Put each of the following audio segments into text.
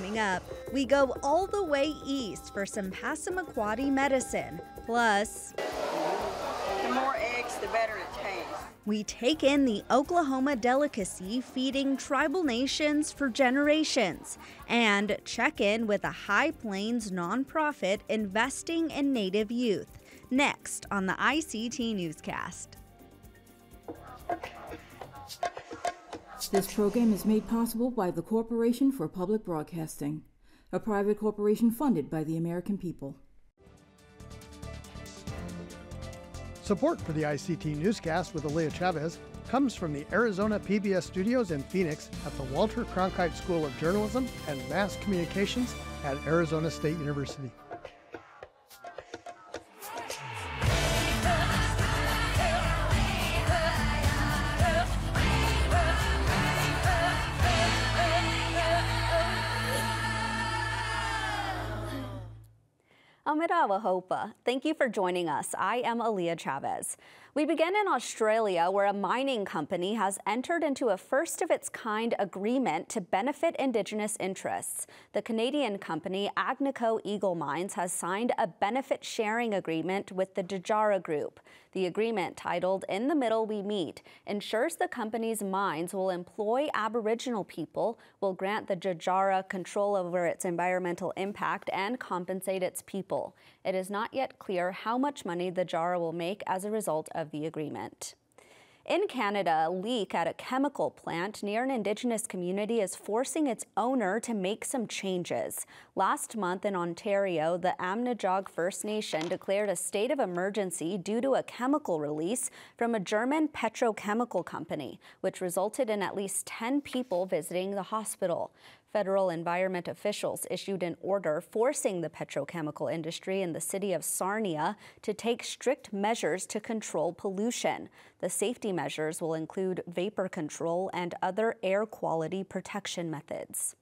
Coming up, we go all the way east for some Passamaquoddy medicine. Plus, the more eggs, the better it tastes. We take in the Oklahoma delicacy feeding tribal nations for generations and check in with a High Plains nonprofit investing in Native youth. Next on the ICT Newscast. This program is made possible by the Corporation for Public Broadcasting, a private corporation funded by the American people. Support for the ICT Newscast with Aaliyah Chavez comes from the Arizona PBS studios in Phoenix at the Walter Cronkite School of Journalism and Mass Communications at Arizona State University. Amirawa Hopa. Thank you for joining us. I am Aaliyah Chavez. We begin in Australia, where a mining company has entered into a first-of-its-kind agreement to benefit Indigenous interests. The Canadian company Agnico Eagle Mines has signed a benefit-sharing agreement with the Djara Group. The agreement, titled In the Middle We Meet, ensures the company's mines will employ Aboriginal people, will grant the Djara control over its environmental impact, and compensate its people. It is not yet clear how much money the Djara will make as a result of the agreement. In Canada, a leak at a chemical plant near an Indigenous community is forcing its owner to make some changes. Last month in Ontario, the Amnajog First Nation declared a state of emergency due to a chemical release from a German petrochemical company, which resulted in at least 10 people visiting the hospital. Federal environment officials issued an order forcing the petrochemical industry in the city of Sarnia to take strict measures to control pollution. The safety measures will include vapor control and other air quality protection methods.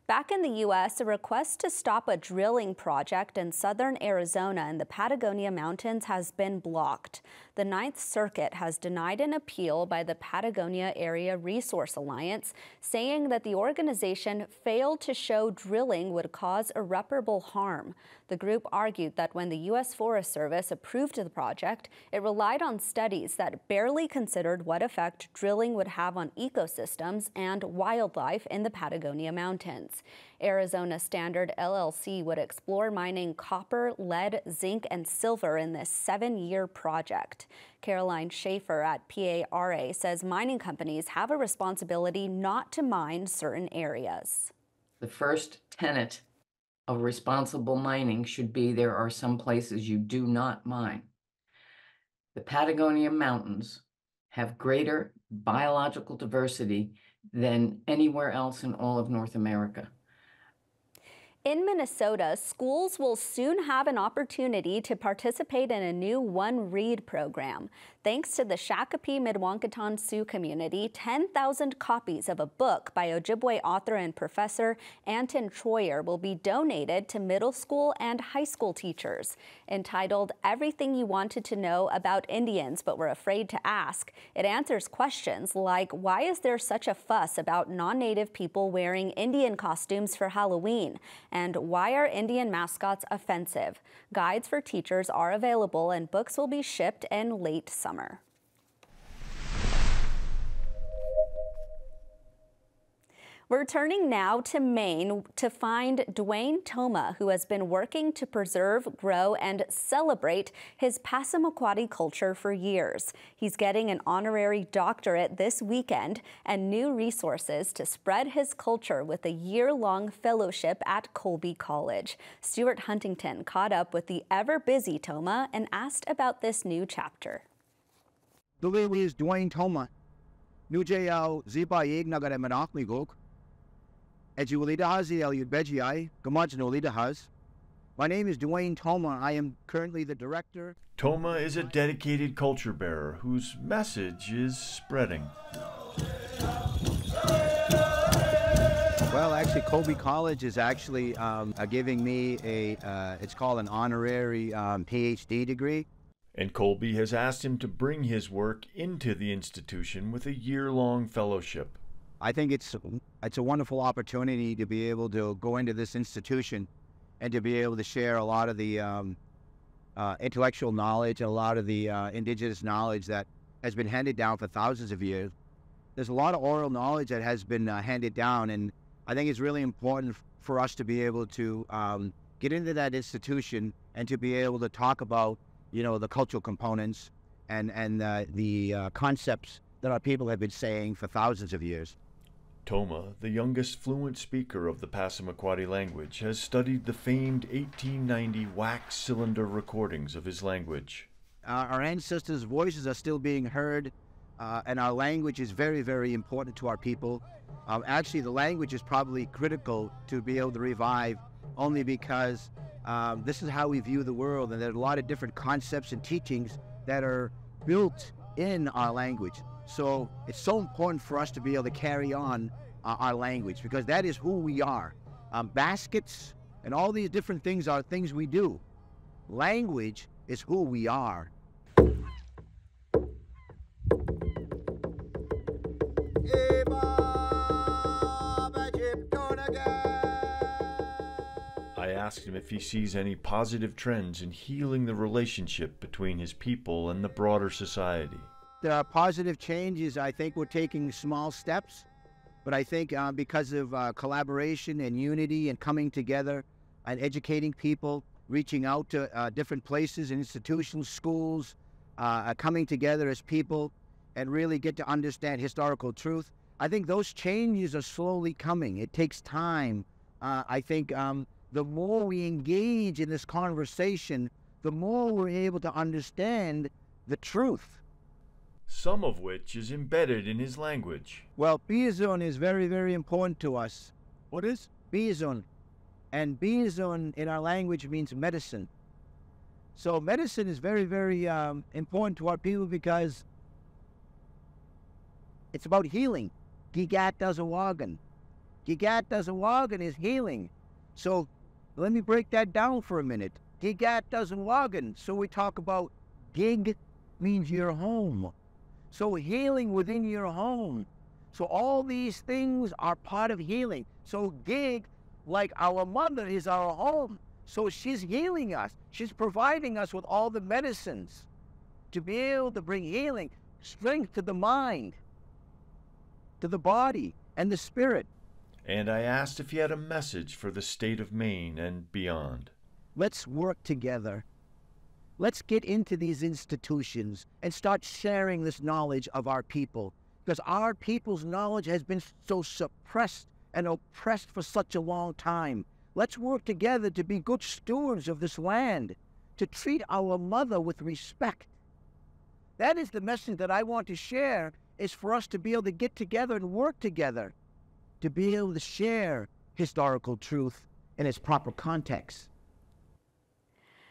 Back in the U.S., a request to stop a drilling project in southern Arizona in the Patagonia Mountains has been blocked. The Ninth Circuit has denied an appeal by the Patagonia Area Resource Alliance, saying that the organization failed to show drilling would cause irreparable harm. The group argued that when the U.S. Forest Service approved the project, it relied on studies that barely considered what effect drilling would have on ecosystems and wildlife in the Patagonia Mountains. Arizona Standard LLC would explore mining copper, lead, zinc, and silver in this 7-year project. Caroline Schaefer at PARA says mining companies have a responsibility not to mine certain areas. The first tenet of responsible mining should be there are some places you do not mine. The Patagonia Mountains have greater biological diversity than anywhere else in all of North America. In Minnesota, schools will soon have an opportunity to participate in a new One Read program. Thanks to the Shakopee Midwankaton Sioux community, 10,000 copies of a book by Ojibwe author and professor Anton Troyer will be donated to middle school and high school teachers. Entitled Everything You Wanted to Know About Indians But Were Afraid to Ask, it answers questions like, why is there such a fuss about non-Native people wearing Indian costumes for Halloween? And why are Indian mascots offensive? Guides for teachers are available and books will be shipped in late summer. We're turning now to Maine to find Dwayne Tomah, who has been working to preserve, grow, and celebrate his Passamaquoddy culture for years. He's getting an honorary doctorate this weekend and new resources to spread his culture with a year-long fellowship at Colbey College. Stewart Huntington caught up with the ever-busy Tomah and asked about this new chapter. The name is Dwayne Tomah. Nujayao Zibayeg Nagare Manakmigok. My name is Dwayne Tomah. I am currently the director. Tomah is a dedicated culture bearer whose message is spreading. Well, actually, Colbey College is actually giving me it's called an honorary PhD degree. And Colbey has asked him to bring his work into the institution with a year-long fellowship. I think it's a wonderful opportunity to be able to go into this institution and to be able to share a lot of the intellectual knowledge and a lot of the indigenous knowledge that has been handed down for thousands of years. There's a lot of oral knowledge that has been handed down, and I think it's really important for us to be able to get into that institution and to be able to talk about, the cultural components and the concepts that our people have been saying for thousands of years. Tomah, the youngest fluent speaker of the Passamaquoddy language, has studied the famed 1890 wax cylinder recordings of his language. Our ancestors' voices are still being heard, and our language is very, very important to our people. Actually, the language is probably critical to be able to revive, only because this is how we view the world, and there are a lot of different concepts and teachings that are built in our language. So it's so important for us to be able to carry on our language, because that is who we are. Baskets and all these different things are things we do. Language is who we are. I asked him if he sees any positive trends in healing the relationship between his people and the broader society. There are positive changes. I think we're taking small steps, but I think because of collaboration and unity and coming together and educating people, reaching out to different places and institutions, schools, coming together as people and really get to understand historical truth, I think those changes are slowly coming. It takes time. I think the more we engage in this conversation, the more we're able to understand the truth. Some of which is embedded in his language. Well, Bizon is very, very important to us. What is? Bizon. And Bizon in our language means medicine. So medicine is very, very important to our people because it's about healing. Gigat Dazawagan. Gigat Dazawagan is healing. So let me break that down for a minute. Gigat Dazawagan. So we talk about gig means your home. So healing within your home. So all these things are part of healing. So gig, like our mother, is our home. So she's healing us. She's providing us with all the medicines to be able to bring healing, strength to the mind, to the body, and the spirit. And I asked if he had a message for the state of Maine and beyond. Let's work together. Let's get into these institutions and start sharing this knowledge of our people, because our people's knowledge has been so suppressed and oppressed for such a long time. Let's work together to be good stewards of this land, to treat our mother with respect. That is the message that I want to share, is for us to be able to get together and work together, to be able to share historical truth in its proper context.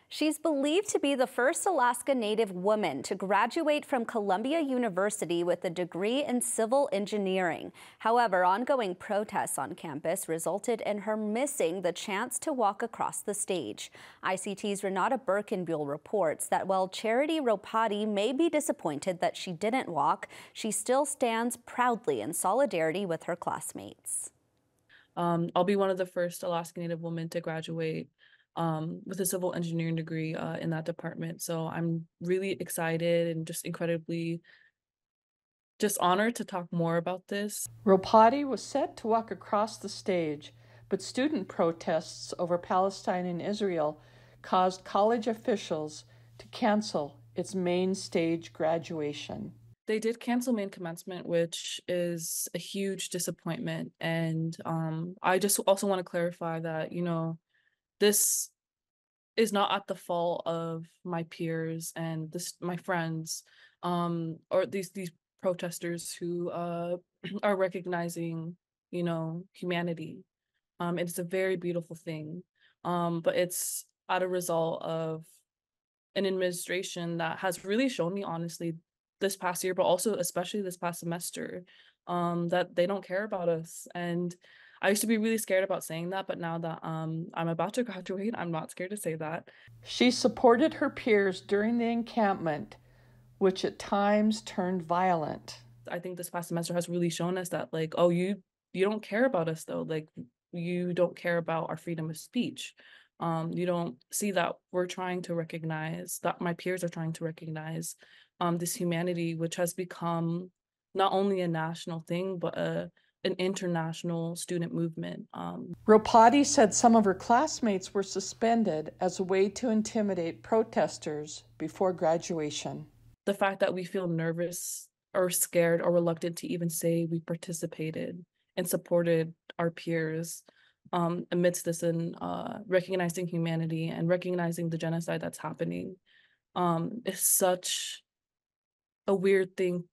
She's believed to be the first Alaska Native woman to graduate from Columbia University with a degree in civil engineering. However, ongoing protests on campus resulted in her missing the chance to walk across the stage. ICT's Renata Birkenbuel reports that while Charitie Ropati may be disappointed that she didn't walk, she still stands proudly in solidarity with her classmates. I'll be one of the first Alaska Native women to graduate with a civil engineering degree in that department. So I'm really excited and just incredibly honored to talk more about this. Ropati was set to walk across the stage, but student protests over Palestine and Israel caused college officials to cancel its main stage graduation. They did cancel main commencement, which is a huge disappointment. And I just also want to clarify that, this is not at the fault of my peers and my friends, or these protesters who are recognizing, humanity. It's a very beautiful thing, but it's as a result of an administration that has really shown me, honestly, this past year, but also especially this past semester, that they don't care about us. And I used to be really scared about saying that, but now that I'm about to graduate, I'm not scared to say that. She supported her peers during the encampment, which at times turned violent. I think this past semester has really shown us that, like, oh, you don't care about us though. Like, you don't care about our freedom of speech. You don't see that we're trying to recognize, that my peers are trying to recognize this humanity, which has become not only a national thing, but an international student movement. Ropati said some of her classmates were suspended as a way to intimidate protesters before graduation. The fact that we feel nervous or scared or reluctant to even say we participated and supported our peers amidst this, and recognizing humanity and recognizing the genocide that's happening is such a weird thing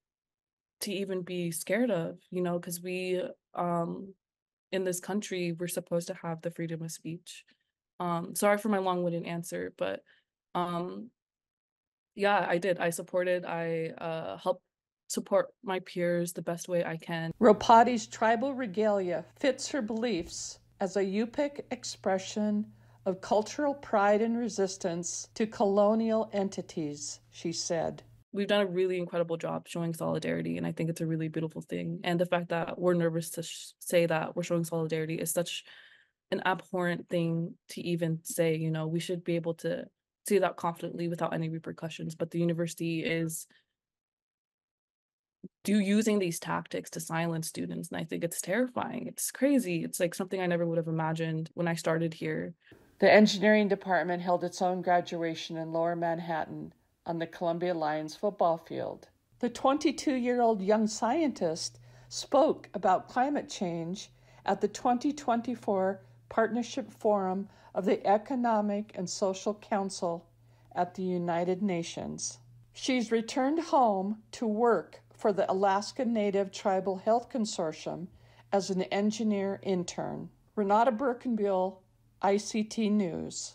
to even be scared of, because we, in this country, we're supposed to have the freedom of speech. Sorry for my long-winded answer, but yeah, I did. I helped support my peers the best way I can. Ropati's tribal regalia fits her beliefs as a Yupik expression of cultural pride and resistance to colonial entities, she said. We've done a really incredible job showing solidarity, and I think it's a really beautiful thing. And the fact that we're nervous to say that we're showing solidarity is such an abhorrent thing to even say. We should be able to say that confidently without any repercussions, but the university is using these tactics to silence students, and I think it's terrifying. It's crazy. It's like something I never would have imagined when I started here. The engineering department held its own graduation in Lower Manhattan on the Columbia Lions football field. The 22-year-old young scientist spoke about climate change at the 2024 Partnership Forum of the Economic and Social Council at the United Nations. She's returned home to work for the Alaska Native Tribal Health Consortium as an engineer intern. Renata Birkenbuel, ICT News.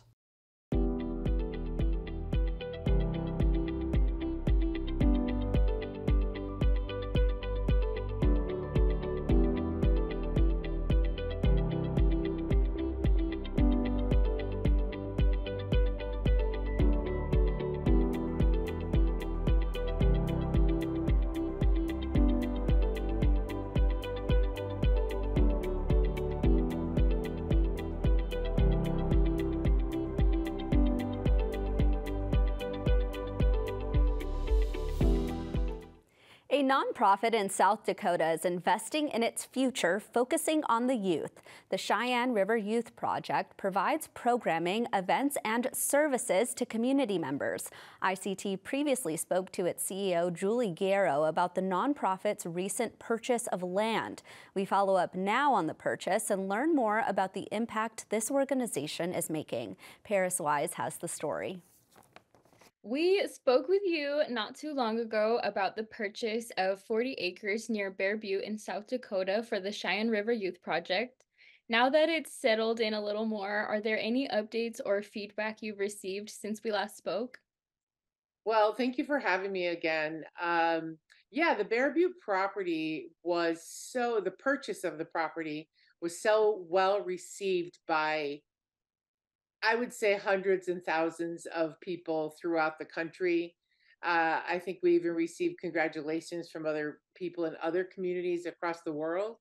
A nonprofit in South Dakota is investing in its future, focusing on the youth. The Cheyenne River Youth Project provides programming, events, and services to community members. ICT previously spoke to its CEO, Julie Guerrero, about the nonprofit's recent purchase of land. We follow up now on the purchase and learn more about the impact this organization is making. Paris Wise has the story. We spoke with you not too long ago about the purchase of 40 acres near Bear Butte in South Dakota for the Cheyenne River Youth Project. Now that it's settled in a little more, are there any updates or feedback you've received since we last spoke? Well, thank you for having me again. Yeah, the Bear Butte property the purchase of the property was so well received by, I would say, hundreds and thousands of people throughout the country. I think we even received congratulations from other people in other communities across the world.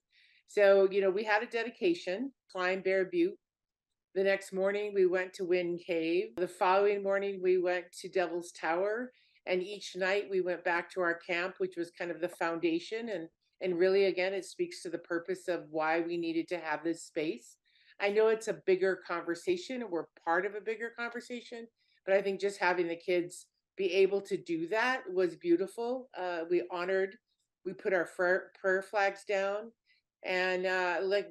So, we had a dedication, climbed Bear Butte. The next morning, we went to Wind Cave. The following morning, we went to Devil's Tower. And each night, we went back to our camp, which was kind of the foundation. And really, again, it speaks to the purpose of why we needed to have this space. I know it's a bigger conversation, and we're part of a bigger conversation, but I think just having the kids be able to do that was beautiful. We put our prayer flags down, and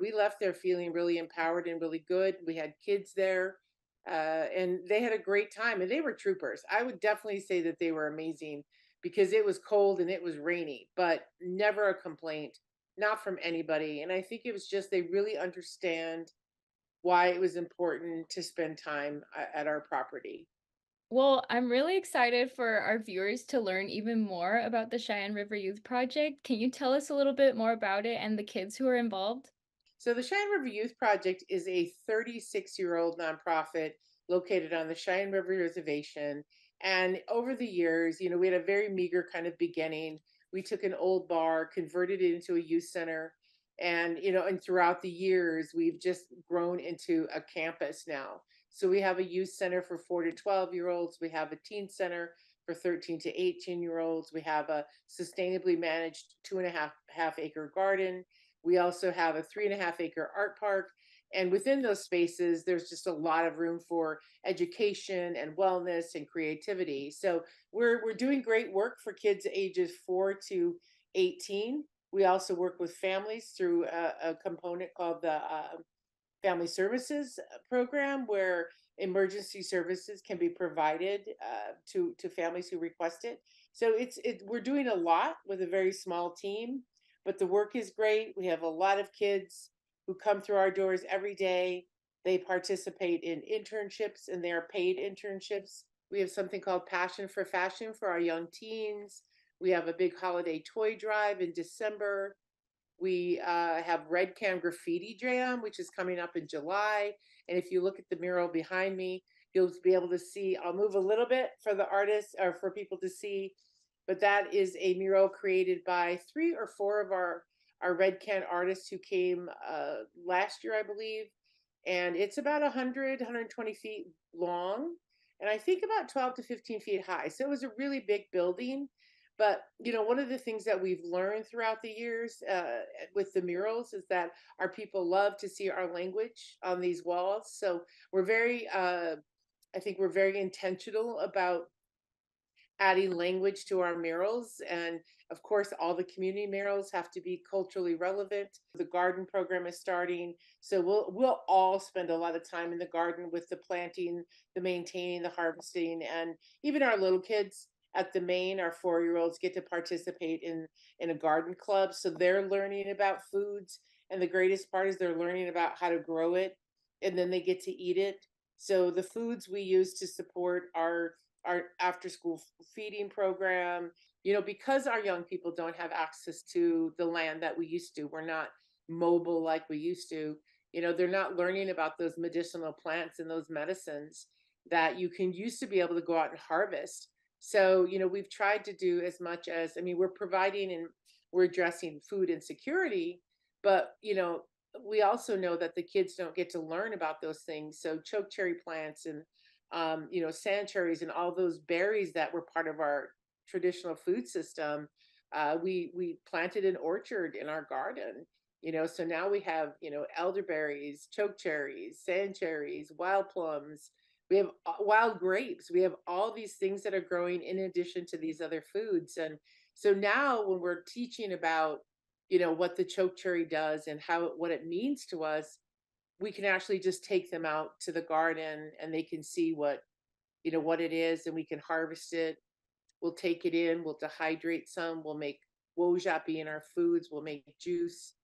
we left there feeling really empowered and really good. We had kids there, and they had a great time, and they were troopers. I would definitely say that they were amazing because it was cold and it was rainy, but never a complaint, not from anybody. And I think it was just they really understand why it was important to spend time at our property. Well, I'm really excited for our viewers to learn even more about the Cheyenne River Youth Project. Can you tell us a little bit more about it and the kids who are involved? So the Cheyenne River Youth Project is a 36-year-old nonprofit located on the Cheyenne River Reservation. And over the years, we had a very meager kind of beginning. we took an old bar, converted it into a youth center. And, and throughout the years, we've just grown into a campus now. So we have a youth center for 4 to 12-year-olds. We have a teen center for 13 to 18-year-olds. We have a sustainably managed 2.5 acre garden. We also have a 3.5 acre art park. And within those spaces, there's just a lot of room for education and wellness and creativity. So we're doing great work for kids ages 4 to 18. We also work with families through a component called the Family Services program, where emergency services can be provided to families who request it. So we're doing a lot with a very small team, but the work is great. We have a lot of kids who come through our doors every day. They participate in internships, and they are paid internships. We have something called Passion for Fashion for our young teens. We have a big holiday toy drive in December. We have Red Can Graffiti Jam, which is coming up in July. And if you look at the mural behind me, you'll be able to see, I'll move a little bit for the artists or for people to see, but that is a mural created by 3 or 4 of our Red Can artists who came last year, I believe. And it's about 120 feet long, and I think about 12 to 15 feet high. So it was a really big building. But, one of the things that we've learned throughout the years with the murals is that our people love to see our language on these walls. So we're I think we're very intentional about adding language to our murals. And of course, all the community murals have to be culturally relevant. The garden program is starting. So we'll all spend a lot of time in the garden with the planting, the maintaining, the harvesting, and even our little kids at the Maine, our 4-year-olds get to participate in a garden club. So they're learning about foods. And the greatest part is they're learning about how to grow it, and then they get to eat it. So the foods we use to support our after school feeding program, because our young people don't have access to the land that we used to, we're not mobile like we used to, they're not learning about those medicinal plants and those medicines that you can use to be able to go out and harvest. So, we've tried to do as much as, we're providing and we're addressing food insecurity, but, we also know that the kids don't get to learn about those things. So chokecherry plants and, sand cherries and all those berries that were part of our traditional food system, we planted an orchard in our garden, so now we have, elderberries, chokecherries, sand cherries, wild plums. We have wild grapes. We have all these things that are growing in addition to these other foods. And so now when we're teaching about, what the chokecherry does and what it means to us, we can actually just take them out to the garden and they can see what it is, and we can harvest it. We'll take it in, we'll dehydrate some, we'll make wojapi in our foods, we'll make juice,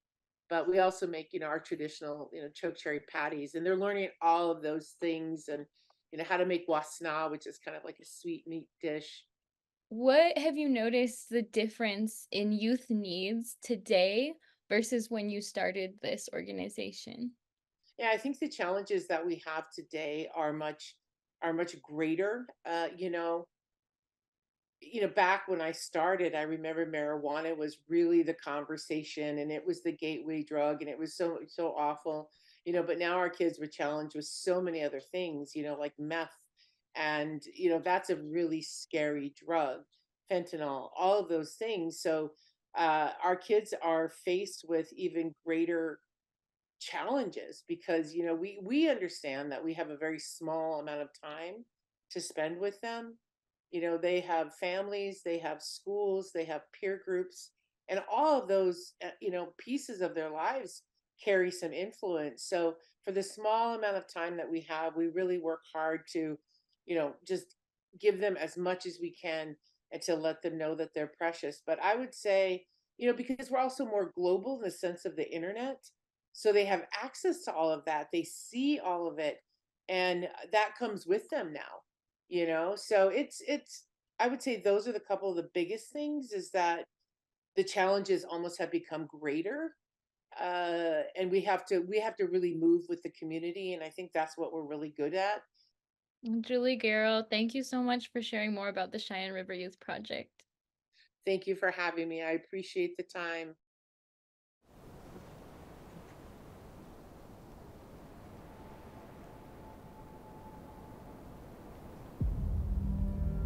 but we also make, our traditional, chokecherry patties, and they're learning all of those things, and, how to make wasna, which is kind of like a sweet meat dish. What have you noticed the difference in youth needs today versus when you started this organization? Yeah, I think the challenges that we have today are much greater. Back when I started, I remember marijuana was really the conversation, and it was the gateway drug, and it was so awful. But now our kids were challenged with so many other things, like meth, and that's a really scary drug, fentanyl, all of those things. So our kids are faced with even greater challenges because we understand that we have a very small amount of time to spend with them. They have families, they have schools, they have peer groups, and all of those pieces of their lives carry some influence. So for the small amount of time that we have, we really work hard to just give them as much as we can and to let them know that they're precious. But I would say, because we're also more global in the sense of the internet, so they have access to all of that. They see all of it, and that comes with them now. So it's I would say those are the couple of the biggest things, is that the challenges almost have become greater. And we have to really move with the community, and I think that's what we're really good at. Julie Garrow, thank you so much for sharing more about the Cheyenne River Youth Project. Thank you for having me. I appreciate the time.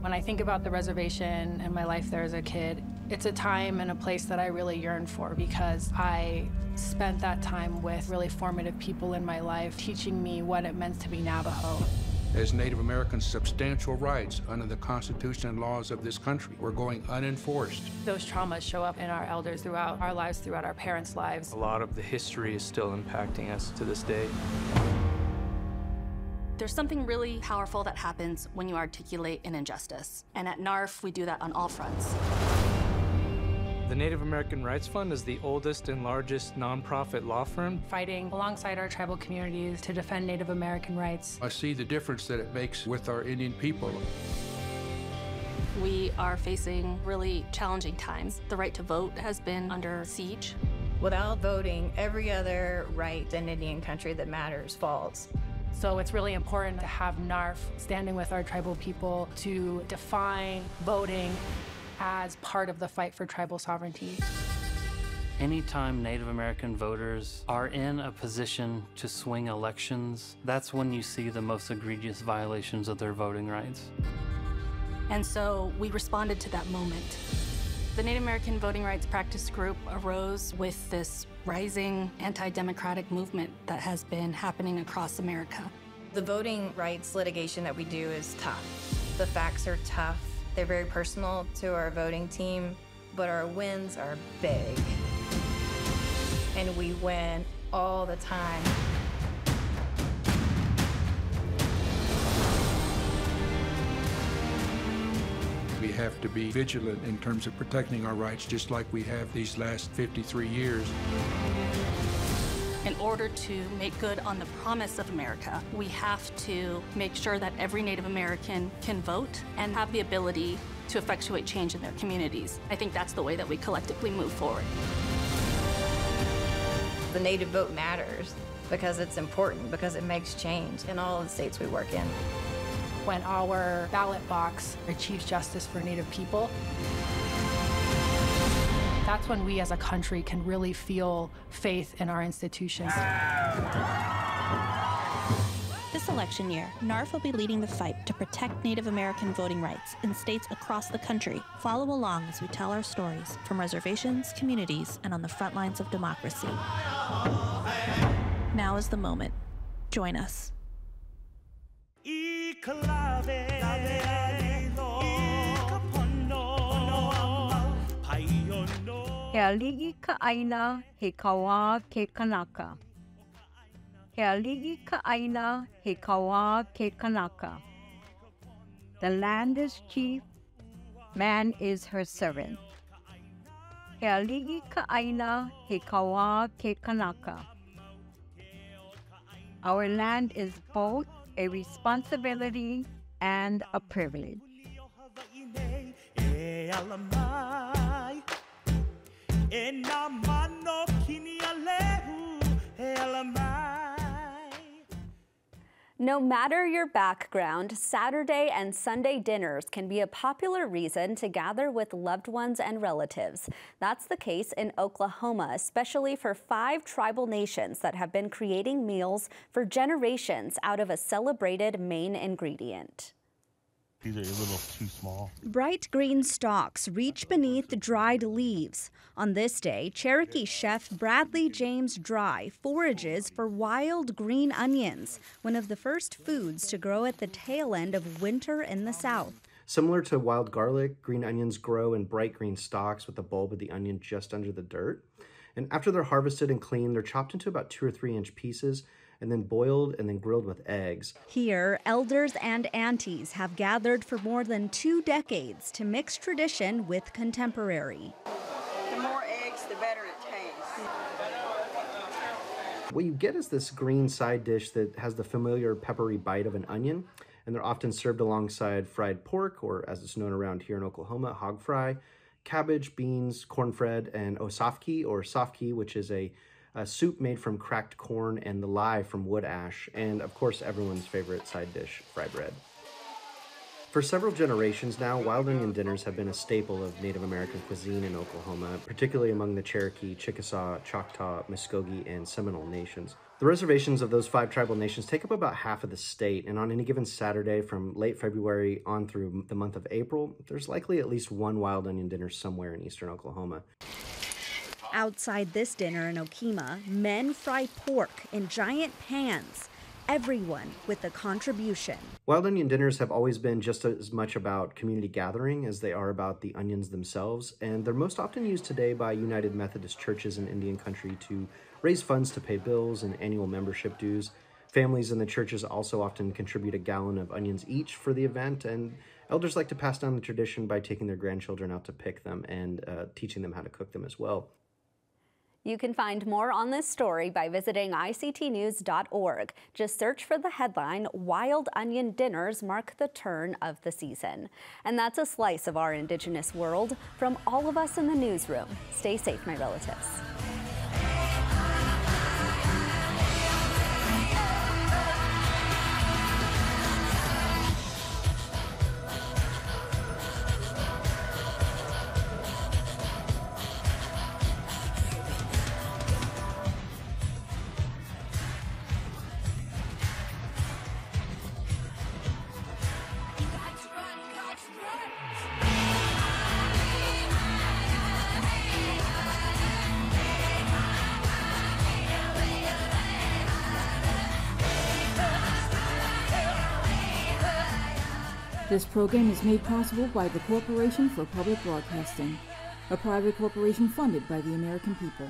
When I think about the reservation and my life there as a kid, it's a time and a place that I really yearn for because I spent that time with really formative people in my life teaching me what it meant to be Navajo. As Native Americans, substantial rights under the Constitution and laws of this country were going unenforced. Those traumas show up in our elders throughout our lives, throughout our parents' lives. A lot of the history is still impacting us to this day. There's something really powerful that happens when you articulate an injustice. And at NARF, we do that on all fronts. The Native American Rights Fund is the oldest and largest nonprofit law firm. Fighting alongside our tribal communities to defend Native American rights. I see the difference that it makes with our Indian people. We are facing really challenging times. The right to vote has been under siege. Without voting, every other right in Indian country that matters falls. So it's really important to have NARF standing with our tribal people to define voting as part of the fight for tribal sovereignty. Anytime Native American voters are in a position to swing elections, that's when you see the most egregious violations of their voting rights. And so we responded to that moment. The Native American Voting Rights Practice Group arose with this rising anti-democratic movement that has been happening across America. The voting rights litigation that we do is tough. The facts are tough. They're very personal to our voting team, but our wins are big. And we win all the time. We have to be vigilant in terms of protecting our rights, just like we have these last 53 years. In order to make good on the promise of America, we have to make sure that every Native American can vote and have the ability to effectuate change in their communities. I think that's the way that we collectively move forward. The Native vote matters because it's important, because it makes change in all the states we work in. When our ballot box achieves justice for Native people, that's when we as a country can really feel faith in our institutions. This election year, NARF will be leading the fight to protect Native American voting rights in states across the country. Follow along as we tell our stories from reservations, communities, and on the front lines of democracy. Now is the moment. Join us. He ali'i ka aina he kawa ke kanaka. He ali'i ka aina he kawa ke kanaka. The land is chief, man is her servant. He ali'i ka aina he kawa ke kanaka. Our land is both a responsibility and a privilege. No matter your background, Saturday and Sunday dinners can be a popular reason to gather with loved ones and relatives. That's the case in Oklahoma, especially for 5 tribal nations that have been creating meals for generations out of a celebrated Maine ingredient. These are a little too small. Bright green stalks reach beneath dried leaves. On this day, Cherokee chef Bradley James Dry forages for wild green onions, one of the first foods to grow at the tail end of winter in the South. Similar to wild garlic, green onions grow in bright green stalks with the bulb of the onion just under the dirt. And after they're harvested and cleaned, they're chopped into about 2 or 3 inch pieces and then boiled and then grilled with eggs. Here, elders and aunties have gathered for more than 2 decades to mix tradition with contemporary. The more eggs, the better it tastes. What you get is this green side dish that has the familiar peppery bite of an onion, and they're often served alongside fried pork, or as it's known around here in Oklahoma, hog fry, cabbage, beans, cornbread, and osafki, or sofki, which is a soup made from cracked corn, and the lye from wood ash, and of course everyone's favorite side dish, fry bread. For several generations now, wild onion dinners have been a staple of Native American cuisine in Oklahoma, particularly among the Cherokee, Chickasaw, Choctaw, Muskogee, and Seminole nations. The reservations of those 5 tribal nations take up about half of the state, and on any given Saturday from late February on through the month of April, there's likely at least one wild onion dinner somewhere in eastern Oklahoma. Outside this dinner in Okemah, men fry pork in giant pans, everyone with a contribution. Wild onion dinners have always been just as much about community gathering as they are about the onions themselves, and they're most often used today by United Methodist churches in Indian Country to raise funds to pay bills and annual membership dues. Families in the churches also often contribute a gallon of onions each for the event, and elders like to pass down the tradition by taking their grandchildren out to pick them and teaching them how to cook them as well. You can find more on this story by visiting ICTnews.org. Just search for the headline, "Wild Onion Dinners Mark the Turn of the Season." And that's a slice of our Indigenous world from all of us in the newsroom. Stay safe, my relatives. This program is made possible by the Corporation for Public Broadcasting, a private corporation funded by the American people.